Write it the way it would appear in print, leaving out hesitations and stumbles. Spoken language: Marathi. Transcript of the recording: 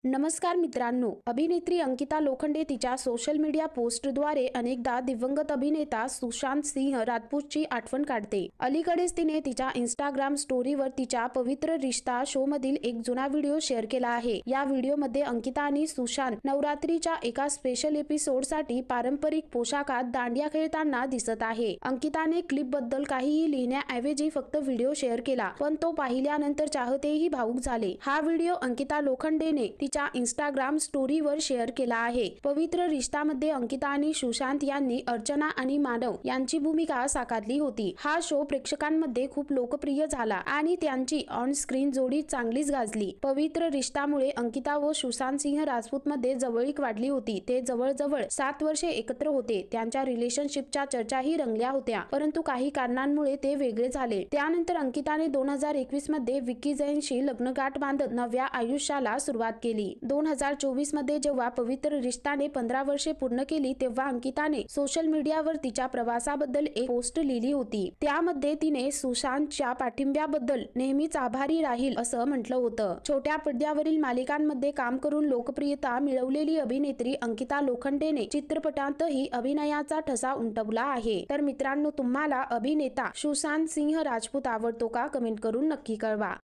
नमस्कार मित्रांनो, अभिनेत्री अंकिता लोखंडे तिच्या सोशल मीडिया पोस्टद्वारे अनेकदा दिवंगत अभिनेता सुशांत सिंह राजपूतची आठवण काढते। अलीकडेच तिने तिच्या इंस्टाग्राम स्टोरीवर तिच्या पवित्र रिश्ता शो मधील एक जुना व्हिडिओ शेअर केला आहे। या व्हिडिओमध्ये अंकिता आणि सुशांत नवरात्रीच्या एका स्पेशल एपिसोडसाठी पारंपरिक पोशाखात दांडिया खेळताना दिसत आहे। अंकिताने क्लिप बद्दल काहीही लिहिण्याऐवजी फक्त व्हिडिओ शेअर केला, पण तो पाहिल्यानंतर चाहतेही भावुक झाले। हा व्हिडिओ अंकिता लोखंडेने तिच्या इंस्टाग्राम स्टोरीवर शेअर केला आहे। पवित्र रिश्तामध्ये अंकिता आणि सुशांत यांनी अर्चना आणि मानव यांची भूमिका साकारली होती। हा शो प्रेक्षकांमध्ये खूप लोकप्रिय झाला आणि त्यांची ऑन स्क्रीन जोडी चांगलीच गाजली। पवित्र रिश्तामुळे अंकिता व सुशांत सिंह राजपूत मध्ये जवळीक वाढली होती। ते जवळजवळ 7 वर्षे एकत्र होते। त्यांच्या रिलेशनशिपच्या चर्चाही रंगल्या होत्या, परंतु काही कारणांमुळे ते वेगळे झाले। त्यानंतर अंकिताने 2021 मध्ये विकी जैनशी लग्नगाठ बांधत नव्या आयुष्याला सुरुवात केली। 2024 मध्ये जेव्हा पवित्र रिश्ताने 15 वर्षे पूर्ण केली, तेव्हा अंकिताने सोशल मीडियावर तिच्या प्रवासाबद्दल एक पोस्ट लिहिली होती। त्यामध्ये तिने सुशांतच्या पाठिंब्याबद्दल नेहमीच आभारी राहील असं म्हटलं होतं। छोट्या पडद्यावरील मालिकांमध्ये काम करून लोकप्रियता मिळवलेली अभिनेत्री अंकिता लोखंडेने चित्रपटांतही अभिनयाचा ठसा उमटवला आहे। तर मित्रांनो, तुम्हाला अभिनेता सुशांत सिंह राजपूत आवडतो का? कमेंट करून नक्की कळवा।